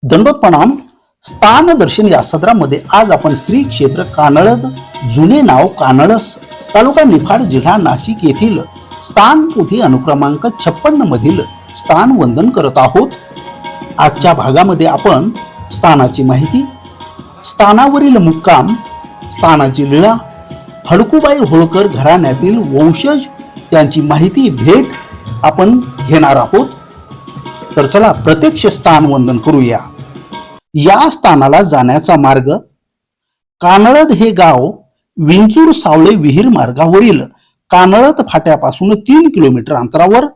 दंडोत प्रणाम. स्थान दर्शन या सदरामध्ये आज आपण श्री क्षेत्र कानळद, जुने नाव कानळस, तालुका निफाड, जिल्हा नाशिक येथील स्थान पोथी अनुक्रमांक 56 मधील स्थान वंदन करत आहोत. आजच्या भागामध्ये आपण स्थानाची माहिती, स्थानावरील मुक्काम, स्थानाची लीळा, हडकुबाई होळकर घराण्यातील वंशज, त्यांची माहिती, भेट आपण घेणार आहोत. तर चला प्रत्यक्ष स्थान वंदन करूया. या स्थानाला जाण्याचा मार्ग, कानळद हे गाव विंचूर सावळे विहीर मार्गावरील कानळद फाट्यापासून 3 किलोमीटर अंतरावर,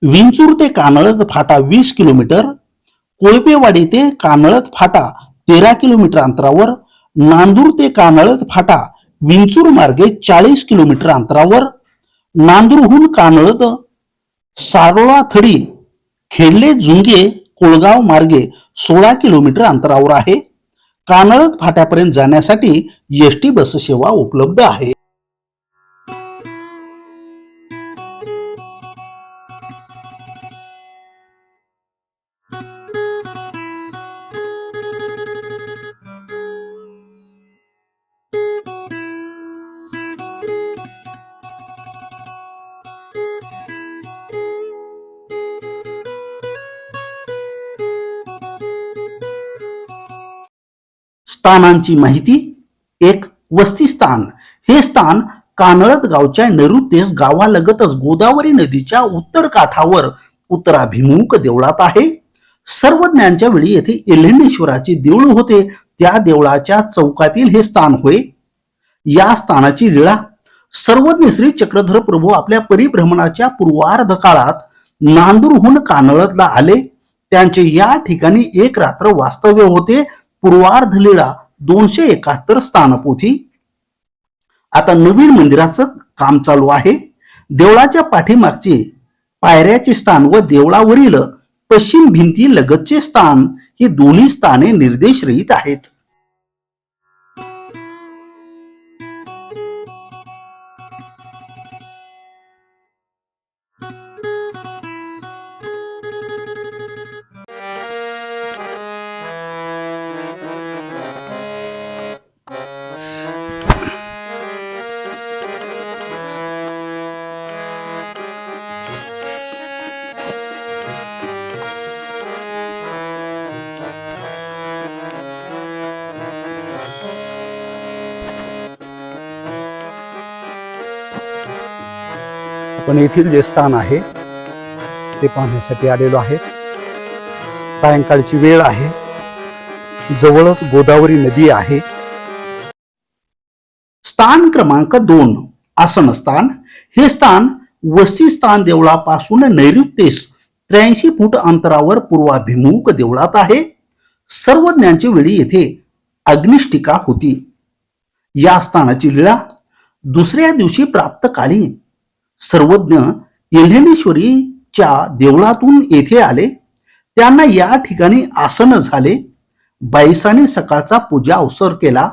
विंचूर ते कानळद फाटा 20 किलोमीटर, कोळपेवाडी ते कानळद फाटा 13 किलोमीटर अंतरावर, नांदूर ते कानळद फाटा विंचूर मार्गे 40 किलोमीटर अंतरावर, नांदूरहून कानळद, सारोळा थडी, खेडले जुंगे, कोळगाव मार्गे 16 किलोमीटर अंतरावर आहे. कानळद फाट्यापर्यंत जाण्यासाठी एसटी बस सेवा उपलब्ध आहे. स्थानांची माहिती. एक, वस्ती स्थान. हे स्थान कानळद गावच्या नैऋत्येस गावालगतच गोदावरी नदीच्या उत्तर काठावर उत्तराभिमुख देवळात आहे. सर्वज्ञांच्या वेळी येथे एल्हेनेश्वराचे देऊळ होते. त्या देवळाच्या चौकातील हे स्थान होय. या स्थानाची लीळा, सर्वज्ञ श्री चक्रधर प्रभू आपल्या परिभ्रमणाच्या पूर्वार्ध काळात नांदूरहून कानळदला आले. त्यांचे या ठिकाणी एक रात्र वास्तव्य होते. पूर्वार्ध लीळा 271 स्थानपोथी. आता नवीन मंदिराचं काम चालू आहे. देवळाच्या पाठीमागचे पायऱ्याचे स्थान व देवळावरील पश्चिम भिंती लगतचे स्थान ही दोन्ही स्थाने निर्देशरहित आहेत. पण येथील जे स्थान आहे ते पाहण्यासाठी आलेलो आहे. सायंकाळची वेळ आहे. जवळच गोदावरी नदी आहे. स्थान क्रमांक 2, आसनस्थान. हे स्थान वस्ती स्थान देवळापासून नैऋत्येस 83 फूट अंतरावर पूर्वाभिमुख देवळात आहे. सर्वज्ञांच्या वेळी येथे अग्निष्टिका होती. या स्थानाची लीळा, दुसऱ्या दिवशी प्राप्त काळी सर्वज्ञ एल्हेनेश्वरीच्या देवळातून येथे आले. त्यांना या ठिकाणी आसन झाले. बाईसाने सकाळचा पूजा अवसर केला.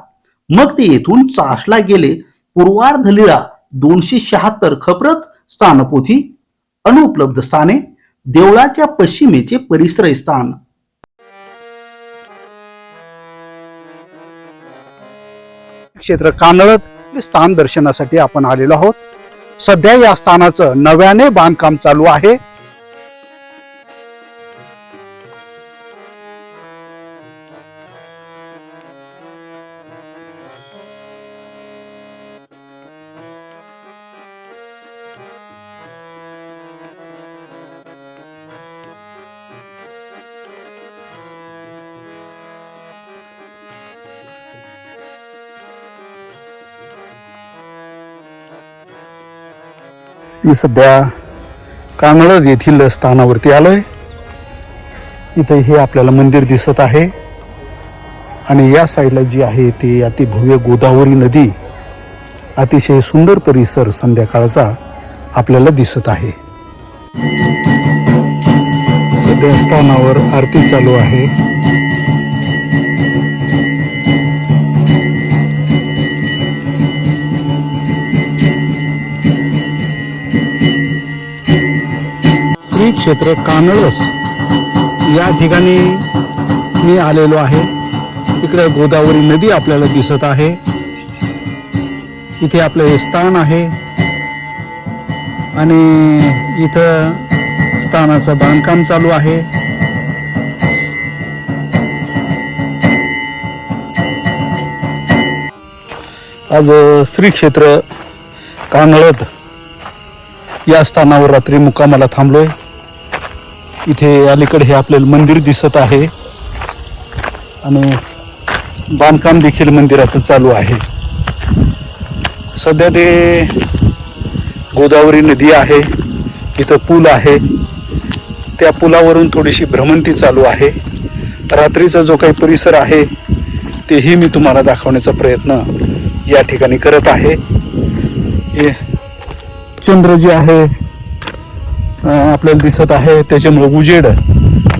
मग ते येथून चासला गेले. पूर्वार्ध लीळा 276 खप्रत स्थानपोथी. अनुपलब्ध स्थाने, देवळाच्या पश्चिमेचे परिसर स्थान. क्षेत्र कानळद स्थान दर्शनासाठी आपण आलेलो आहोत. सध्या या स्थानाचं नव्याने बांधकाम चालू आहे. मी सध्या कानळद येथील स्थानावरती आलोय. इथे हे आपल्याला मंदिर दिसत आहे आणि या साईडला जी आहे ती अतिभव्य गोदावरी नदी, अतिशय सुंदर परिसर संध्याकाळचा आपल्याला दिसत आहे. सध्या स्थानावर आरती चालू आहे. श्री क्षेत्र कानळस या ठिकाणी मी आलेलो आहे. इकडे गोदावरी नदी आपल्याला दिसत आहे. इथे आपलं हे स्थान आहे आणि इथं स्थानाचं बांधकाम चालू आहे. आज श्री क्षेत्र कानळद या स्थानावर रात्री मुक्कामाला थांबलोय. इथे अलीकडे हे आपल्याला मंदिर दिसत आहे आणि बांधकाम देखील मंदिराचं चालू आहे. सध्या ते गोदावरी नदी आहे, इथं पूल आहे, त्या पुलावरून थोडीशी भ्रमंती चालू आहे. रात्रीचा जो काही परिसर आहे तेही मी तुम्हाला दाखवण्याचा प्रयत्न या ठिकाणी करत आहे. हे चंद्र जे आहे आपल्याला दिसत आहे, त्याच्यामुळे उजेड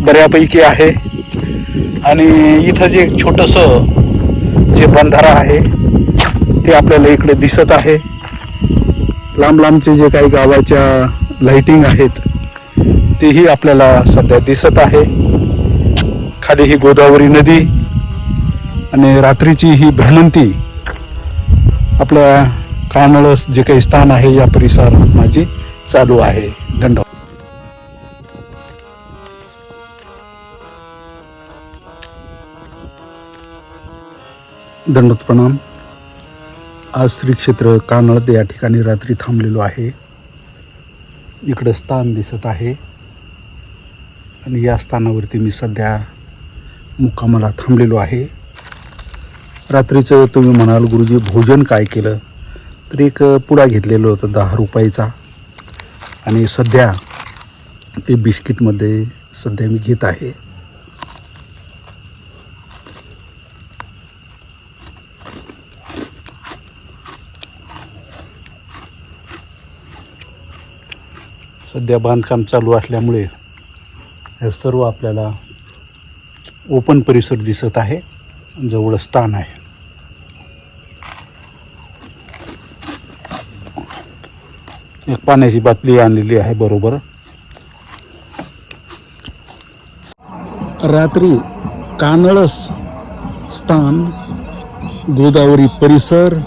बऱ्यापैकी आहे. आणि इथं जे छोटंसं जे बंधारा आहे ते आपल्याला इकडे दिसत आहे. लांब लांबचे जे काही गावाच्या लाइटिंग आहेत तेही आपल्याला सध्या दिसत आहे. खाली ही गोदावरी नदी आणि रात्रीची ही भ्रमंती आपल्या कानळस जे काही स्थान आहे या परिसरात माझी चालू आहे. धन्यवाद. दंडोत प्रणाम. आज श्री क्षेत्र कानळद या ठिकाणी रात्री थांबलेलो आहे. इकडे स्थान दिसत आहे आणि या स्थानावरती मी सध्या मुक्कामाला थांबलेलो आहे. रात्रीचं तुम्ही म्हणाल गुरुजी भोजन काय केलं, तर एक पुडा घेतलेलं होतं 10 रुपयाचा आणि सध्या ते बिस्किटमध्ये सध्या मी घेत आहे. सध्या बांधकाम चालू असल्यामुळे हे सर्व आपल्याला ओपन परिसर दिसत आहे. जवळ स्थान आहे. एक पाण्याची बाटली आणलेली आहे बरोबर. रात्री कानळस स्थान, गोदावरी परिसर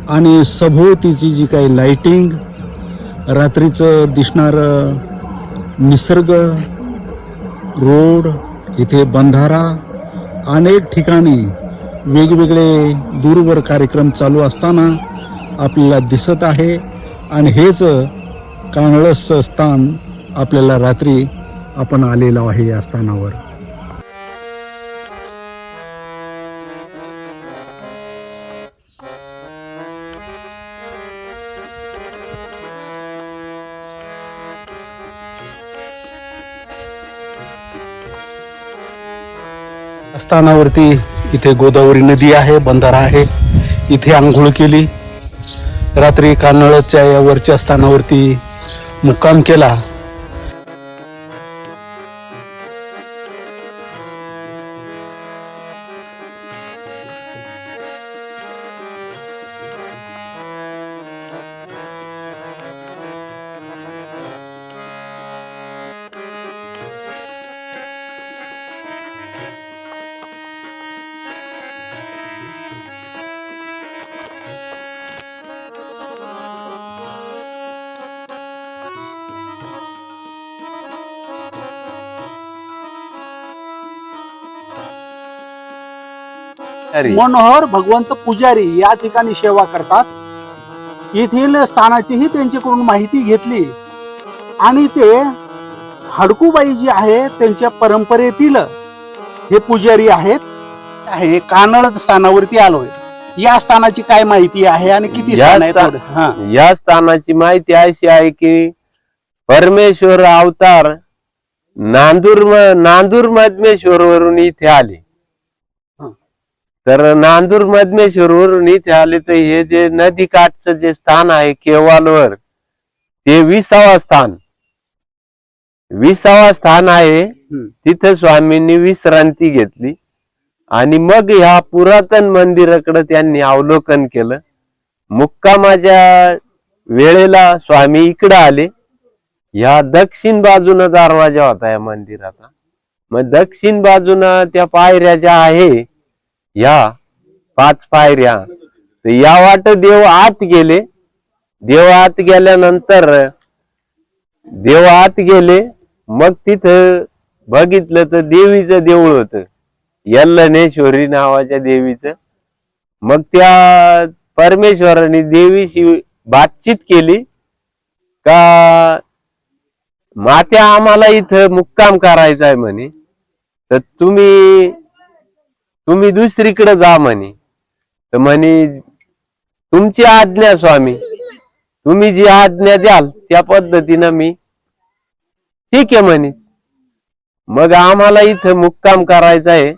आणि सभोवतीची जी काही लाइटिंग, रात्रीचं दिसणारं निसर्ग, रोड, इथे बंधारा, अनेक ठिकाणी वेगवेगळे दूरवर कार्यक्रम चालू असताना आपल्याला दिसत आहे. आणि हेच कानळस स्थान आपल्याला रात्री आपण आलेलो आहे या स्थानावर. स्थानावरती इथे गोदावरी नदी आहे, बंधारा आहे. इथे आंघोळ केली. रात्री कानळच्या या वरच्या स्थानावरती मुक्काम केला. मनोहर भगवंत पुजारी या ठिकाणी सेवा करतात. येथील स्थानाचीही त्यांच्याकडून माहिती घेतली आणि ते हडकूबाई जी आहे त्यांच्या परंपरेतील हे पुजारी आहेत. आहे कानळद स्थानावरती आलोय. या स्थानाची काय माहिती आहे आणि किती स्थान आहेत? या स्थानाची माहिती अशी आहे की परमेश्वर अवतार नांदूर मधमेश्वर वरून इथे आले. तर नांदूर मधमेश्वर वरून इथे आले तर हे जे नदी काठचं जे स्थान आहे केवालवर, ते 20वा स्थान आहे. तिथे स्वामींनी विश्रांती घेतली आणि मग ह्या पुरातन मंदिराकडे त्यांनी अवलोकन केलं. मुक्कामाच्या वेळेला स्वामी इकडे आले. ह्या दक्षिण बाजूने दरवाजा होता या मंदिराचा. मग दक्षिण बाजूनं त्या पायऱ्या ज्या आहे, ह्या 5 पायऱ्या, तर या वाट देव आत गेले. देव आत गेल्यानंतर देव आत गेले. मग तिथं बघितलं तर देवीचं देऊळ होतं, यल्लनेश्वरी नावाच्या देवीचं. मग त्या परमेश्वराने देवीशी बातचीत केली का मात्या आम्हाला इथं मुक्काम करायचा आहे म्हणे, तर तुम्ही दुसरीकडे जा म्हणे. तर म्हणे तुमची आज्ञा स्वामी, तुम्ही जी आज्ञा द्याल त्या पद्धतीनं मी ठीक आहे म्हणे. मग आम्हाला इथं मुक्काम करायचा आहे.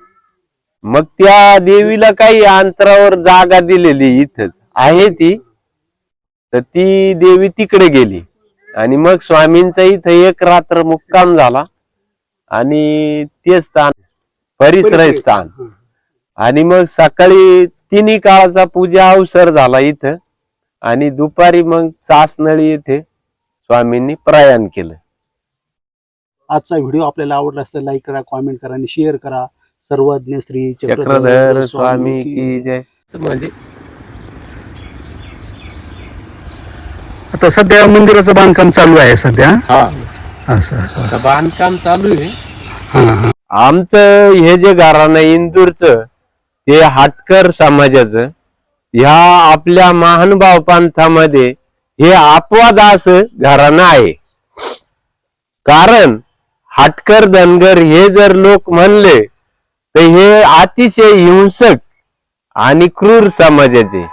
मग त्या देवीला काही अंतरावर जागा दिलेली इथंच आहे ती, तर ती देवी तिकडे गेली आणि मग स्वामींचा इथं एक रात्र मुक्काम झाला आणि ते स्थान परिसर स्थान. आणि मग सकाळी 3 काळाचा पूजा अवसर झाला इथं आणि दुपारी मग चासनळी येथे स्वामींनी प्रयाण केलं. आजचा व्हिडिओ आपल्याला आवडला असेल लाईक करा, कॉमेंट करा आणि शेअर करा. सर्वज्ञ श्री चक्रधर स्वामी की जय. म्हणजे आता सध्या मंदिराचं बांधकाम चालू आहे सध्या. असं बांधकाम चालू आहे. आमचं हे जे घराणं इंदूरचं, हे हाटकर समाजाचं, ह्या आपल्या महानुभाव पंथामध्ये हे अपवाद असं घराणं आहे. कारण हाटकर धनगर हे जर लोक म्हणले तर हे अतिशय हिंसक आणि क्रूर समाजाचे.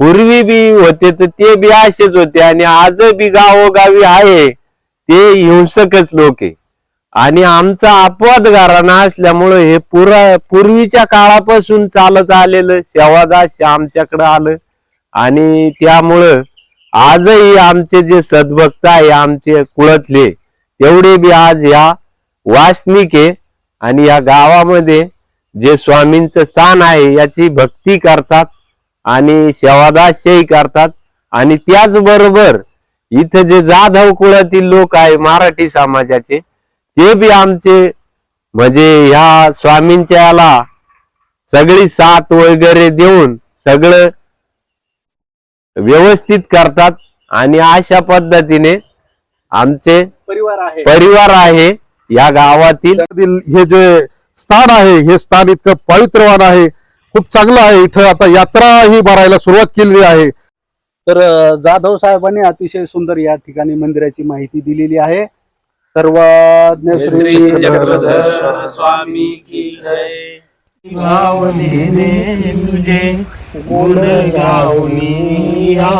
पूर्वी बी होते तर ते बी असेच होते आणि आज बी गावोगावी आहे ते हिंसकच लोक आहे. आणि आमचा अपवाद घराणा असल्यामुळं हे पूर्वीच्या काळापासून चालत आलेलं सेवादास आमच्याकडे आलं आणि त्यामुळं आजही आमचे जे सद्भक्त आहे आमचे कुळातले तेवढे बी आज या वासनिक आहे आणि या गावामध्ये जे स्वामींचं स्थान आहे याची भक्ती करतात आणि सेवादासही करतात. आणि त्याचबरोबर इथं जे जाधव कुळातील लोक आहे मराठी समाजाचे, ते बी आमचे म्हणजे ह्या स्वामींच्या याला सगळी साथ वगैरे देऊन सगळं व्यवस्थित करतात. आणि अशा पद्धतीने आमचे परिवार आहे या गावातील. हे जे स्थान आहे हे स्थान इतकं पवित्रवान आहे, खूप चांगलं आहे. इथं आता यात्रा ही भरायला सुरुवात केलेली आहे. तर जाधव साहेबांनी अतिशय सुंदर या ठिकाणी मंदिराची माहिती दिलेली आहे. सर्वज्ञ श्री चक्रधर स्वामी की जय. गाव देने तुझे गुण गाऊनिया,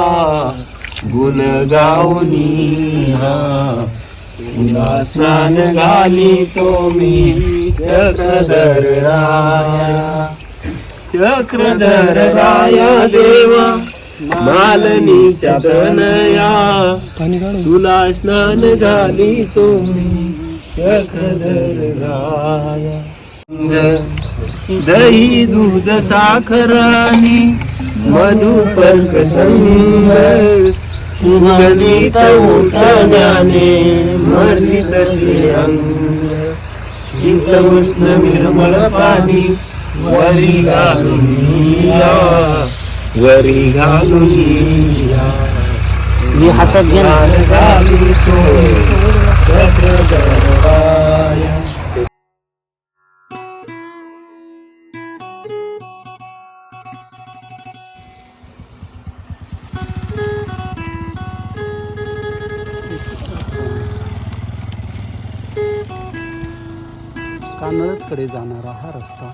गुण गाऊनिया, तुला स्नान घाली तो मी चक्रधर राया, चक्रधर राया देवा मालनीच्या तनया, तुला स्नान घाली तो मी चक्रधर राया. दही दूध साखर आणि मधुपर्क संग, सुगंधित उठण्याने मर्जित अंग, शीत उष्ण निर्मळ पाणी वरी घालून या, वरी घालून या. मी हातात घाली सोय चक्रधराया. कानळकडे जाणारा हा रस्ता